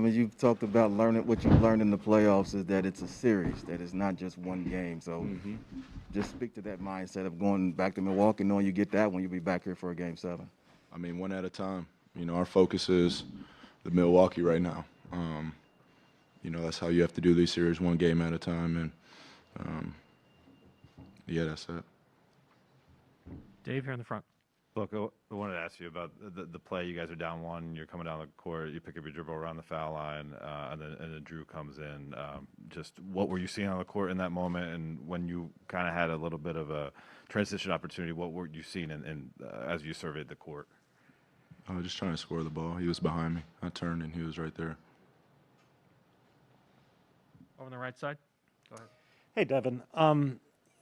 I mean, you've talked about learning what you've learned in the playoffs is that it's a series, that it's not just one game. So just speak to that mindset of going back to Milwaukee, knowing you get that one, you'll be back here for a game 7. I mean, one at a time. You know, our focus is the Milwaukee right now. You know, that's how you have to do these series, one game at a time. And, yeah, that's it. Dave, here in the front. Look, I wanted to ask you about the play. You guys are down one. You're coming down the court. You pick up your dribble around the foul line, and then Drew comes in. Just what were you seeing on the court in that moment? And when you kind of had a little bit of a transition opportunity, what were you seeing as you surveyed the court? I was just trying to score the ball. He was behind me. I turned, and he was right there. Over on the right side. Go ahead. Hey, Devin.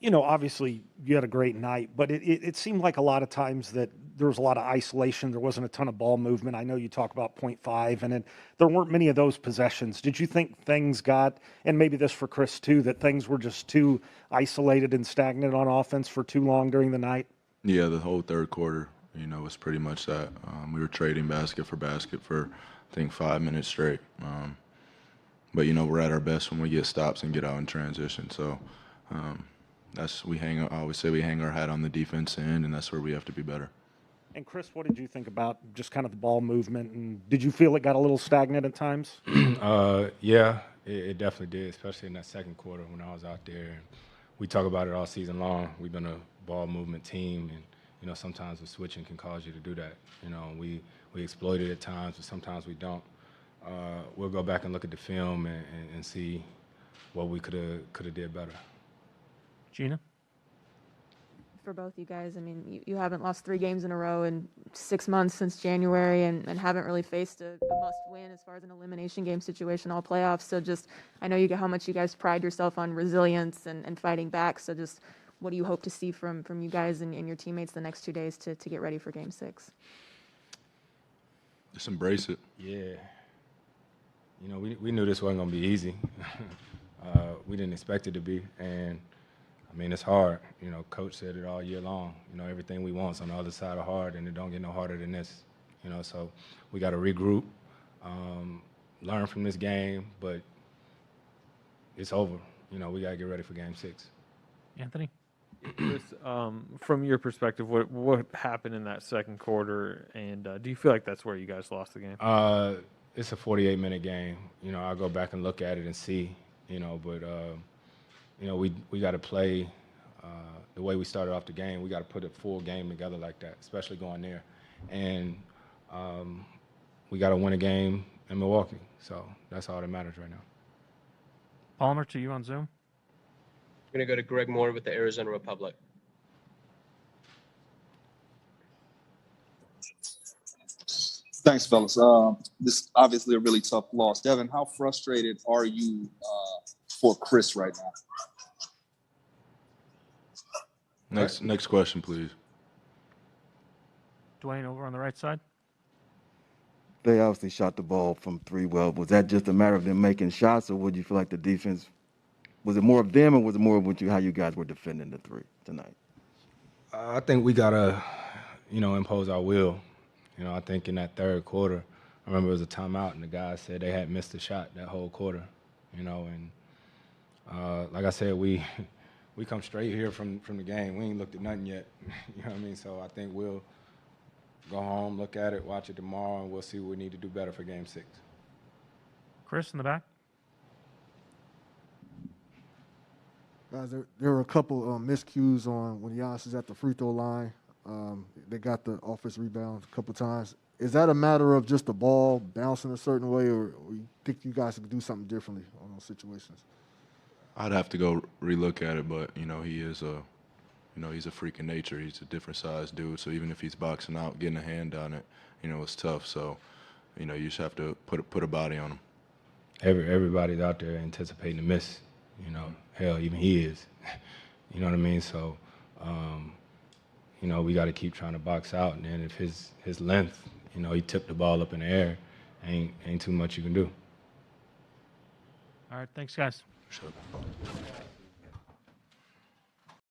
You know, obviously you had a great night, but it seemed like a lot of times that there was a lot of isolation. There wasn't a ton of ball movement. I know you talk about 0.5, and there weren't many of those possessions. Did you think things got, and maybe this for Chris too, that things were just too isolated and stagnant on offense for too long during the night? Yeah, the whole third quarter, you know, was pretty much that. We were trading basket for, I think, 5 minutes straight. But, you know, we're at our best when we get stops and get out in transition. So, I always say we hang our hat on the defense end, and that's where we have to be better. And Chris, what did you think about just kind of the ball movement? And did you feel it got a little stagnant at times? Yeah, it definitely did, especially in that second quarter when I was out there. We talk about it all season long. We've been a ball movement team, and you know sometimes the switching can cause you to do that. You know, we exploit it at times, but sometimes we don't. We'll go back and look at the film and see what we could have did better. Gina? For both you guys, I mean, you haven't lost 3 games in a row in 6 months since January and haven't really faced a must-win as far as an elimination game situation all playoffs. So just, I know how much you guys pride yourself on resilience and fighting back. So just what do you hope to see from you guys and your teammates the next 2 days to get ready for game 6? Just embrace it. Yeah. You know, we knew this wasn't going to be easy. We didn't expect it to be, and I mean, it's hard. You know, Coach said it all year long. You know, everything we want's on the other side of hard, and it don't get no harder than this. You know, so we got to regroup, learn from this game, but it's over. You know, we got to get ready for Game 6. Anthony? Chris, from your perspective, what happened in that second quarter, and do you feel like that's where you guys lost the game? It's a 48-minute game. You know, I'll go back and look at it and see, you know, but you know, we got to play the way we started off the game. We got to put a full game together like that, especially going there. And we got to win a game in Milwaukee. So that's all that matters right now. Palmer, to you on Zoom. I'm going to go to Greg Moore with the Arizona Republic. Thanks, fellas. This is obviously a really tough loss. Devin, how frustrated are you for Chris right now? Next question, please. Dwayne, over on the right side. They obviously shot the ball from 3 well. Was that just a matter of them making shots, or would you feel like the defense, was it more of them, or was it more of how you guys were defending the 3 tonight? I think we got to, you know, impose our will. You know, I think in that third quarter, I remember it was a timeout, and the guys said they had missed a shot that whole quarter, you know, and like I said, we come straight here from the game. We ain't looked at nothing yet, you know what I mean? So I think we'll go home, look at it, watch it tomorrow, and we'll see what we need to do better for Game 6. Chris in the back. Guys, there were a couple miscues on when Giannis is at the free throw line. They got the offensive rebound a couple times. Is that a matter of just the ball bouncing a certain way, or you think you guys could do something differently on those situations? I'd have to go relook at it, but, you know, he's a freak of nature. He's a different size dude, so even if he's boxing out, getting a hand on it, you know, it's tough. So, you know, you just have to put a body on him. Everybody's out there anticipating to miss, you know. Hell, even he is. You know what I mean? So, you know, we got to keep trying to box out, and then if his length, you know, he tipped the ball up in the air, ain't too much you can do. All right, thanks, guys. Sure.